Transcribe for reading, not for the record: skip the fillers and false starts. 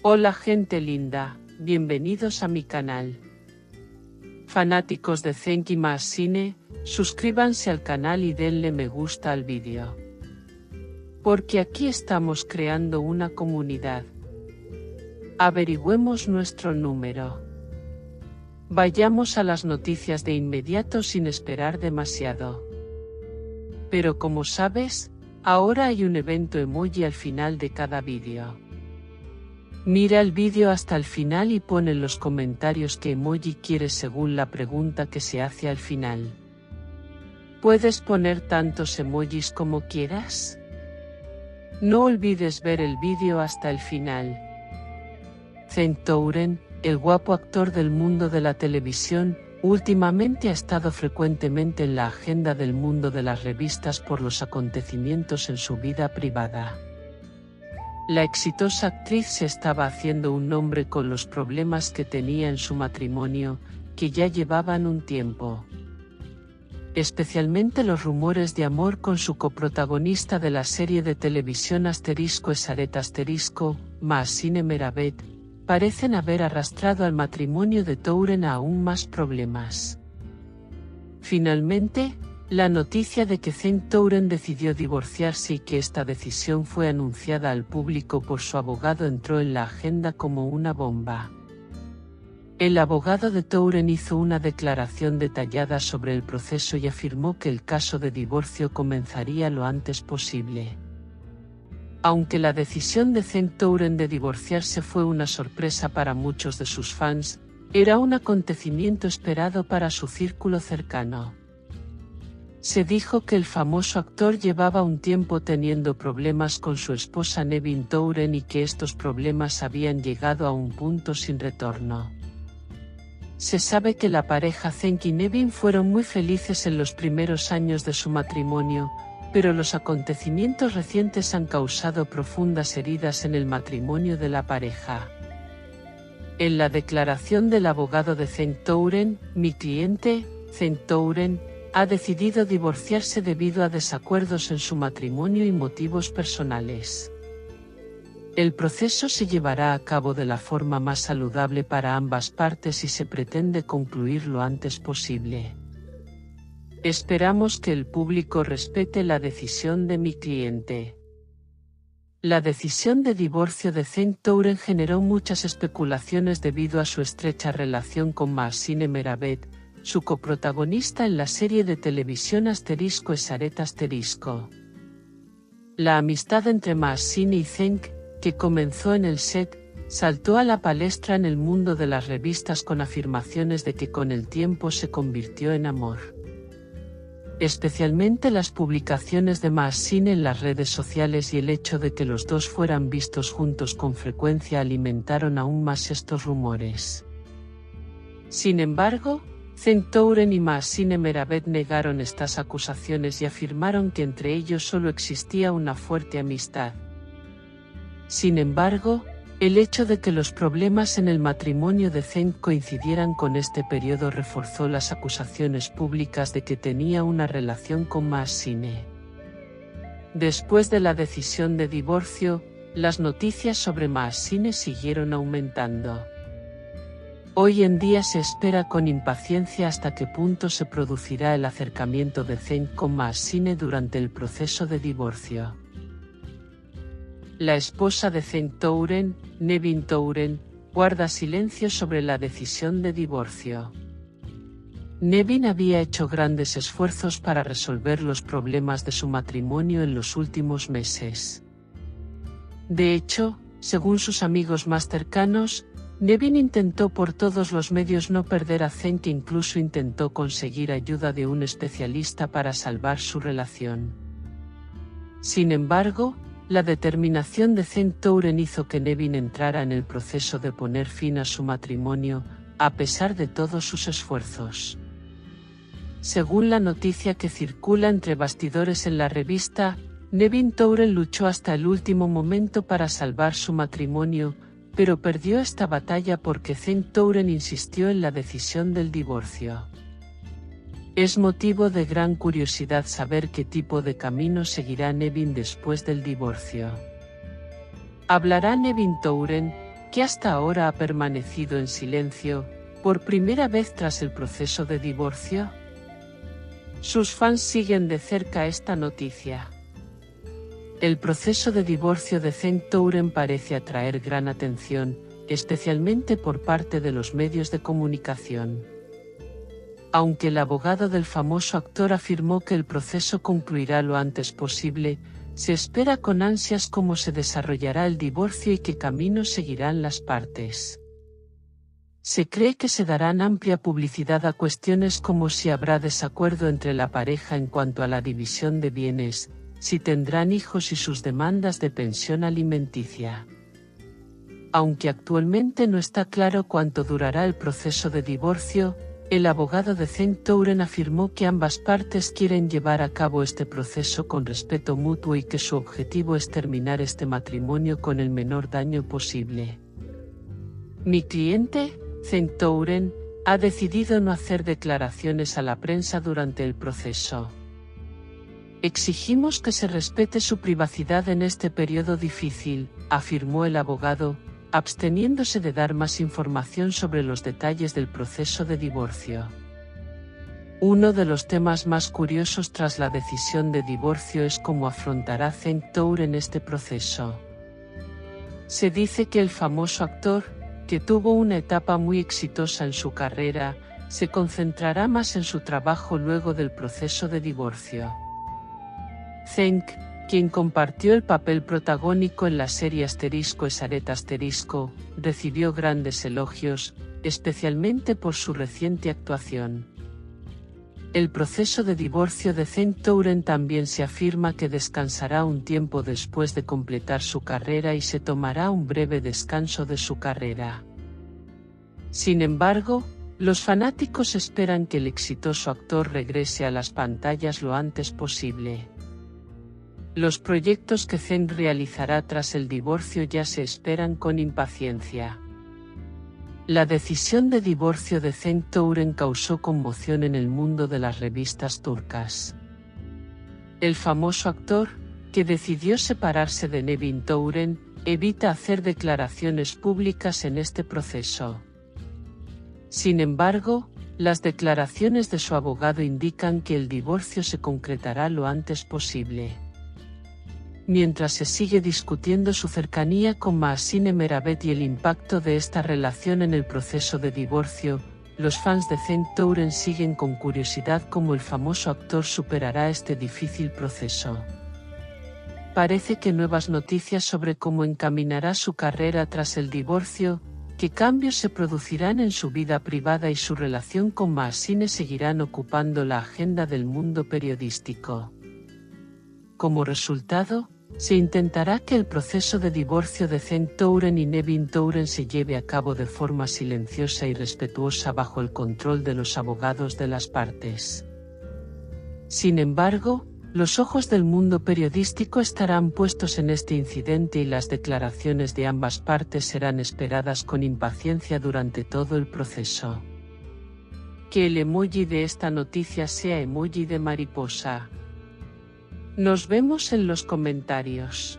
Hola gente linda, bienvenidos a mi canal. Fanáticos de Zenki más Cine, suscríbanse al canal y denle me gusta al vídeo. Porque aquí estamos creando una comunidad. Averigüemos nuestro número. Vayamos a las noticias de inmediato sin esperar demasiado. Pero como sabes, ahora hay un evento emoji al final de cada vídeo. Mira el vídeo hasta el final y pon en los comentarios qué emoji quieres según la pregunta que se hace al final. Puedes poner tantos emojis como quieras. No olvides ver el vídeo hasta el final. Cenk Toren, el guapo actor del mundo de la televisión, últimamente ha estado frecuentemente en la agenda del mundo de las revistas por los acontecimientos en su vida privada. La exitosa actriz se estaba haciendo un nombre con los problemas que tenía en su matrimonio, que ya llevaban un tiempo. Especialmente los rumores de amor con su coprotagonista de la serie de televisión *Esaret*, Mahsine Meravet, parecen haber arrastrado al matrimonio de Touren a aún más problemas. Finalmente, la noticia de que Cenk Toren decidió divorciarse y que esta decisión fue anunciada al público por su abogado entró en la agenda como una bomba. El abogado de Touren hizo una declaración detallada sobre el proceso y afirmó que el caso de divorcio comenzaría lo antes posible. Aunque la decisión de Cenk Toren de divorciarse fue una sorpresa para muchos de sus fans, era un acontecimiento esperado para su círculo cercano. Se dijo que el famoso actor llevaba un tiempo teniendo problemas con su esposa Nevin Touren y que estos problemas habían llegado a un punto sin retorno. Se sabe que la pareja Cenk y Nevin fueron muy felices en los primeros años de su matrimonio, pero los acontecimientos recientes han causado profundas heridas en el matrimonio de la pareja. En la declaración del abogado de Cenk Toren, mi cliente, Cenk Toren, ha decidido divorciarse debido a desacuerdos en su matrimonio y motivos personales. El proceso se llevará a cabo de la forma más saludable para ambas partes y se pretende concluir lo antes posible. Esperamos que el público respete la decisión de mi cliente. La decisión de divorcio de Cenk Toren generó muchas especulaciones debido a su estrecha relación con Mahsine Meravet, su coprotagonista en la serie de televisión *Esaret*. La amistad entre Mahsine y Cenk, que comenzó en el set, saltó a la palestra en el mundo de las revistas con afirmaciones de que con el tiempo se convirtió en amor. Especialmente las publicaciones de Mahsine en las redes sociales y el hecho de que los dos fueran vistos juntos con frecuencia alimentaron aún más estos rumores. Sin embargo, Cenk Toren y Mahsine Meravet negaron estas acusaciones y afirmaron que entre ellos solo existía una fuerte amistad. Sin embargo, el hecho de que los problemas en el matrimonio de Cenk coincidieran con este periodo reforzó las acusaciones públicas de que tenía una relación con Mahsine. Después de la decisión de divorcio, las noticias sobre Mahsine siguieron aumentando. Hoy en día se espera con impaciencia hasta qué punto se producirá el acercamiento de Cenk con Mahsine durante el proceso de divorcio. La esposa de Cenk Toren, Nevin Touren, guarda silencio sobre la decisión de divorcio. Nevin había hecho grandes esfuerzos para resolver los problemas de su matrimonio en los últimos meses. De hecho, según sus amigos más cercanos, Nevin intentó por todos los medios no perder a Cenk e incluso intentó conseguir ayuda de un especialista para salvar su relación. Sin embargo, la determinación de Cenk Toren hizo que Nevin entrara en el proceso de poner fin a su matrimonio, a pesar de todos sus esfuerzos. Según la noticia que circula entre bastidores en la revista, Nevin Touren luchó hasta el último momento para salvar su matrimonio, pero perdió esta batalla porque Cenk Toren insistió en la decisión del divorcio. Es motivo de gran curiosidad saber qué tipo de camino seguirá Nevin después del divorcio. ¿Hablará Nevin Touren, que hasta ahora ha permanecido en silencio, por primera vez tras el proceso de divorcio? Sus fans siguen de cerca esta noticia. El proceso de divorcio de Cenk Touren parece atraer gran atención, especialmente por parte de los medios de comunicación. Aunque el abogado del famoso actor afirmó que el proceso concluirá lo antes posible, se espera con ansias cómo se desarrollará el divorcio y qué caminos seguirán las partes. Se cree que se darán amplia publicidad a cuestiones como si habrá desacuerdo entre la pareja en cuanto a la división de bienes, si tendrán hijos y sus demandas de pensión alimenticia. Aunque actualmente no está claro cuánto durará el proceso de divorcio, el abogado de Cenk Touren afirmó que ambas partes quieren llevar a cabo este proceso con respeto mutuo y que su objetivo es terminar este matrimonio con el menor daño posible. Mi cliente, Cenk Touren, ha decidido no hacer declaraciones a la prensa durante el proceso. Exigimos que se respete su privacidad en este periodo difícil, afirmó el abogado, absteniéndose de dar más información sobre los detalles del proceso de divorcio. Uno de los temas más curiosos tras la decisión de divorcio es cómo afrontará Cenk Touren este proceso. Se dice que el famoso actor, que tuvo una etapa muy exitosa en su carrera, se concentrará más en su trabajo luego del proceso de divorcio. Cenk, quien compartió el papel protagónico en la serie Esaret *, recibió grandes elogios, especialmente por su reciente actuación. El proceso de divorcio de Cenk Touren también se afirma que descansará un tiempo después de completar su carrera y se tomará un breve descanso de su carrera. Sin embargo, los fanáticos esperan que el exitoso actor regrese a las pantallas lo antes posible. Los proyectos que Cenk realizará tras el divorcio ya se esperan con impaciencia. La decisión de divorcio de Cenk Touren causó conmoción en el mundo de las revistas turcas. El famoso actor, que decidió separarse de Nevin Touren, evita hacer declaraciones públicas en este proceso. Sin embargo, las declaraciones de su abogado indican que el divorcio se concretará lo antes posible. Mientras se sigue discutiendo su cercanía con Mahsine Emeravet y el impacto de esta relación en el proceso de divorcio, los fans de Cenk Touren siguen con curiosidad cómo el famoso actor superará este difícil proceso. Parece que nuevas noticias sobre cómo encaminará su carrera tras el divorcio, qué cambios se producirán en su vida privada y su relación con Mahsine seguirán ocupando la agenda del mundo periodístico. Como resultado, se intentará que el proceso de divorcio de Cenk Touren y Nevin Touren se lleve a cabo de forma silenciosa y respetuosa bajo el control de los abogados de las partes. Sin embargo, los ojos del mundo periodístico estarán puestos en este incidente y las declaraciones de ambas partes serán esperadas con impaciencia durante todo el proceso. Que el emoji de esta noticia sea emoji de mariposa. Nos vemos en los comentarios.